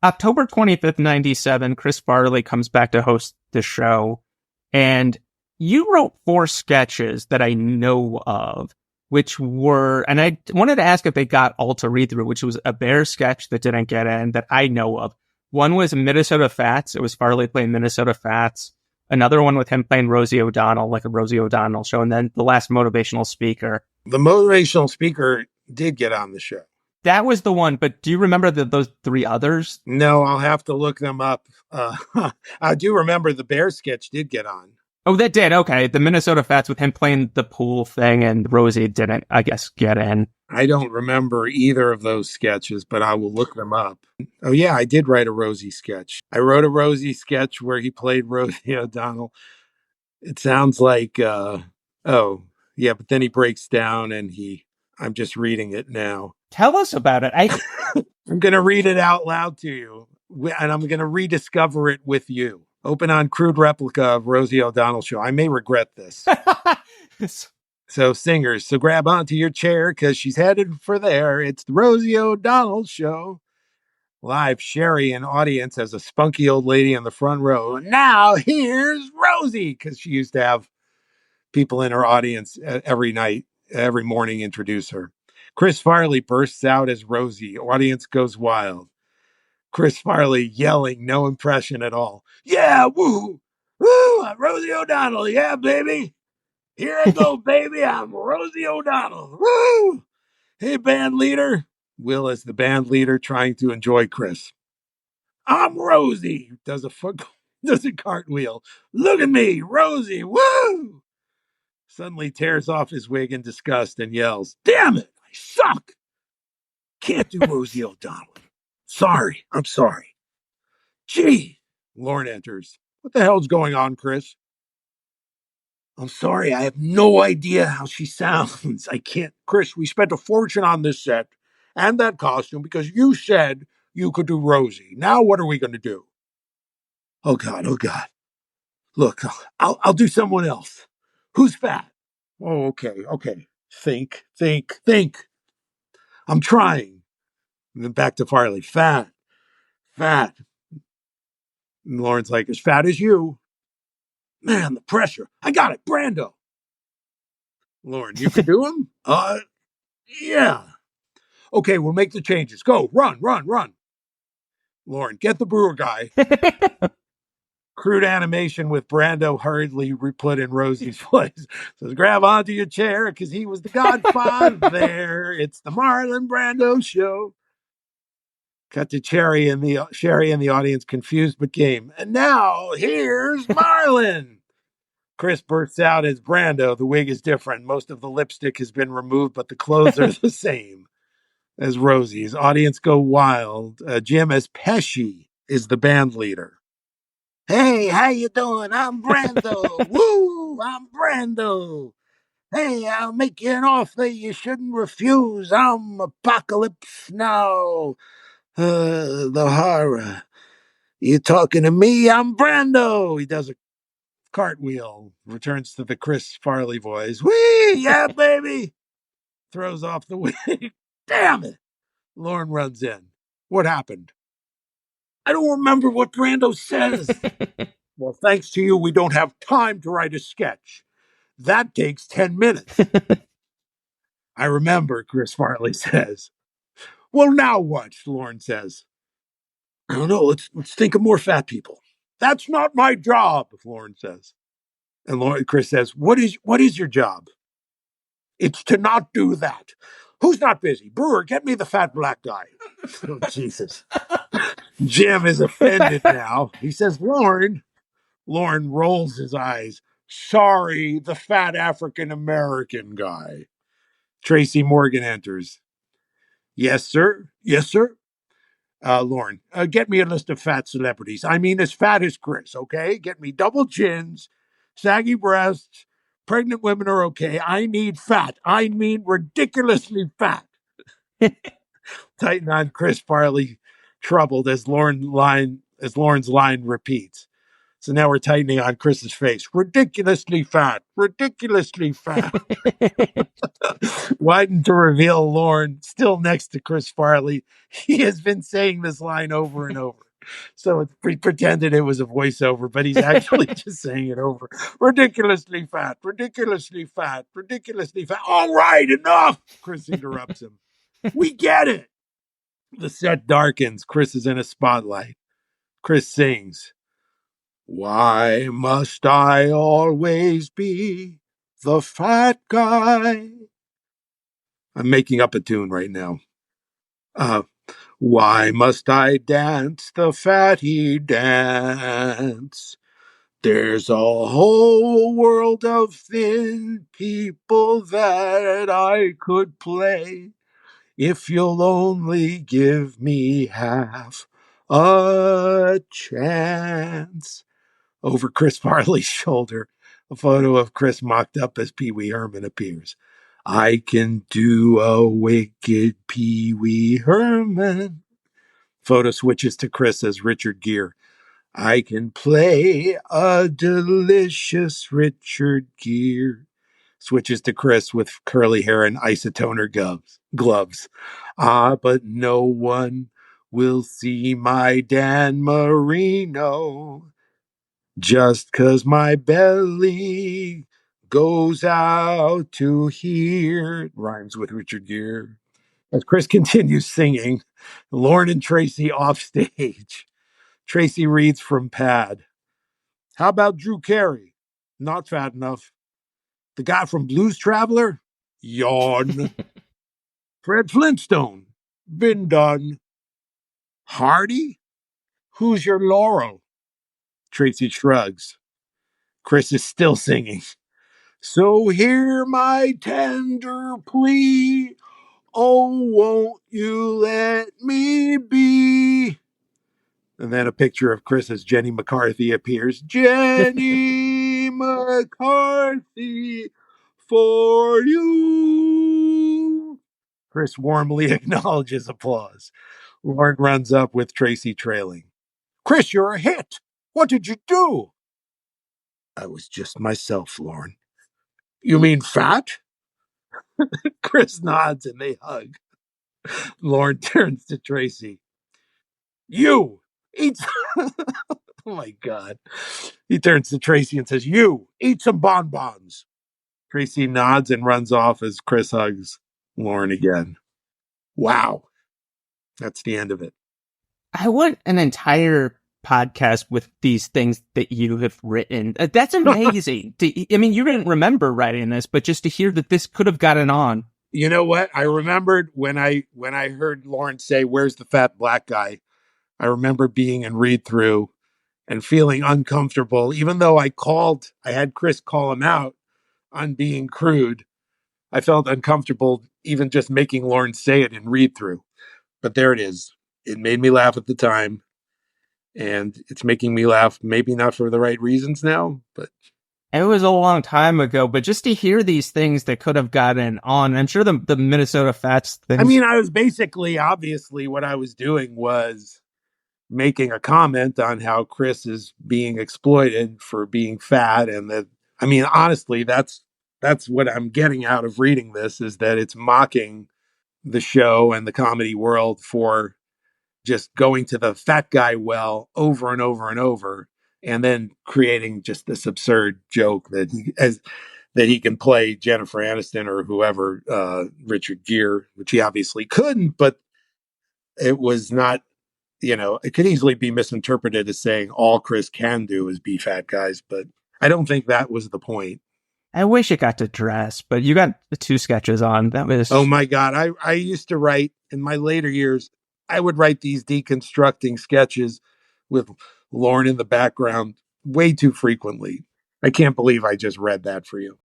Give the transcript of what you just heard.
October 25th, 97, Chris Farley comes back to host the show. And you wrote four sketches that I know of, which were, and I wanted to ask if they got all to read through, which was a bear sketch that didn't get in that I know of. One was Minnesota Fats. It was Farley playing Minnesota Fats. Another one with him playing Rosie O'Donnell, like a Rosie O'Donnell show. And then the last motivational speaker. The motivational speaker did get on the show. That was the one, but do you remember those three others? No, I'll have to look them up. I do remember the bear sketch did get on. Oh, that did. Okay. The Minnesota Fats with him playing the pool thing and Rosie didn't, I guess, get in. I don't remember either of those sketches, but I will look them up. Oh, yeah, I did write a Rosie sketch. I wrote a Rosie sketch where he played Rosie O'Donnell. It sounds like, oh, yeah, but then he breaks down and I'm just reading it now. Tell us about it. I'm going to read it out loud to you, and I'm going to rediscover it with you. Open on crude replica of Rosie O'Donnell show. I may regret this. So singers, so grab onto your chair because she's headed for there. It's the Rosie O'Donnell show. Live Sherry in audience as a spunky old lady in the front row. Now here's Rosie, because she used to have people in her audience every night, every morning introduce her. Chris Farley bursts out as Rosie. Audience goes wild. Chris Farley yelling, no impression at all. Yeah, woo, woo, I'm Rosie O'Donnell. Yeah, baby. Here I go, baby. I'm Rosie O'Donnell. Woo! Hey, band leader. Will is the band leader trying to enjoy Chris. I'm Rosie. Does a cartwheel. Look at me, Rosie. Woo! Suddenly tears off his wig in disgust and yells, damn it, I suck. Can't do Rosie O'Donnell. Sorry, I'm sorry. Gee, Lauren enters. What the hell's going on, Chris? I'm sorry, I have no idea how she sounds. I can't. Chris, we spent a fortune on this set and that costume because you said you could do Rosie. Now what are we going to do? Oh, God, oh, God. Look, I'll do someone else. Who's fat? Oh, okay. Think. I'm trying. And then back to Farley. Fat. And Lauren's like, as fat as you. Man, the pressure. I got it. Brando. Lauren, you can do him? Yeah. Okay, we'll make the changes. Go, run. Lauren, get the brewer guy. Crude animation with Brando hurriedly put in Rosie's place. Says, grab onto your chair because he was the godfather there. It's the Marlon Brando show. Cut to Sherry and the audience, confused but game. And now here's Marlon. Chris bursts out as Brando. The wig is different. Most of the lipstick has been removed, but the clothes are the same as Rosie's. Audience go wild. Jim as Pesci is the band leader. Hey, how you doing? I'm Brando. Woo, I'm Brando. Hey, I'll make you an offer you shouldn't refuse. I'm Apocalypse Now. The horror. You talking to me? I'm Brando. He does a cartwheel. Returns to the Chris Farley voice. Whee, yeah, baby. Throws off the wig. Damn it. Lauren runs in. What happened? I don't remember what Brando says. Well, thanks to you, we don't have time to write a sketch. That takes 10 minutes. I remember, Chris Farley says. Well, now what? Lauren says. I don't know. Let's think of more fat people. That's not my job, Lauren says. And Chris says, What is your job? It's to not do that. Who's not busy? Brewer, get me the fat black guy. Oh, Jesus. Jim is offended now. He says, Lauren rolls his eyes. Sorry, the fat African American guy. Tracy Morgan enters. Yes, sir. Lauren, get me a list of fat celebrities. I mean, as fat as Chris, okay? Get me double chins, saggy breasts. Pregnant women are okay. I need fat. I mean, ridiculously fat. Tighten on Chris Farley, troubled as Lauren's line repeats. So now we're tightening on Chris's face. Ridiculously fat. Ridiculously fat. Widen to reveal Lorne still next to Chris Farley. He has been saying this line over and over. So it's pretended it was a voiceover, but he's actually just saying it over. Ridiculously fat, ridiculously fat, ridiculously fat. All right, enough. Chris interrupts him. We get it. The set darkens. Chris is in a spotlight. Chris sings, "Why must I always be the fat guy?" I'm making up a tune right now. Uh, why must I dance the fatty dance? There's a whole world of thin people that I could play if you'll only give me half a chance. Over Chris Farley's shoulder, a photo of Chris mocked up as Pee Wee Herman appears. I can do a wicked Pee Wee Herman. Photo switches to Chris as Richard Gere. I can play a delicious Richard Gere. Switches to Chris with curly hair and isotoner gloves. Ah, but no one will see my Dan Marino. Just 'cause my belly goes out to here. Rhymes with Richard Gere. As Chris continues singing, Lorne and Tracy off stage. Tracy reads from pad. How about Drew Carey? Not fat enough. The guy from Blues Traveler? Yawn. Fred Flintstone? Been done. Hardy? Who's your Laurel? Tracy shrugs. Chris is still singing. So hear my tender plea. Oh, won't you let me be? And then a picture of Chris as Jenny McCarthy appears. Jenny McCarthy for you. Chris warmly acknowledges applause. Lorne runs up with Tracy trailing. Chris, you're a hit. What did you do? I was just myself, Lorne. You mean fat? Chris nods and they hug. Lorne turns to Tracy. You eat. Oh my God. He turns to Tracy and says, You eat some bonbons. Tracy nods and runs off as Chris hugs Lorne again. Wow. That's the end of it. I want an entire podcast with these things that you have written. That's amazing. I mean, you didn't remember writing this, but just to hear that this could have gotten on. You know what? I remembered when I heard Lorne say, Where's the fat black guy? I remember being in read through and feeling uncomfortable, even though I had Chris call him out on being crude. I felt uncomfortable even just making Lorne say it in read through. But there it is. It made me laugh at the time. And it's making me laugh, maybe not for the right reasons now, but it was a long time ago. But just to hear these things that could have gotten on, I'm sure the Minnesota Fats things. I mean, I was basically, obviously, what I was doing was making a comment on how Chris is being exploited for being fat. And that, I mean, honestly, that's what I'm getting out of reading this, is that it's mocking the show and the comedy world for just going to the fat guy well over and over and over, and then creating just this absurd joke that he can play Jennifer Aniston or whoever, Richard Gere, which he obviously couldn't, but it was not, it could easily be misinterpreted as saying all Chris can do is be fat guys, but I don't think that was the point. I wish it got to dress, but you got the 2 sketches on. That was... Oh my God. I used to write in my later years. I would write these deconstructing sketches with Lorne in the background way too frequently. I can't believe I just read that for you.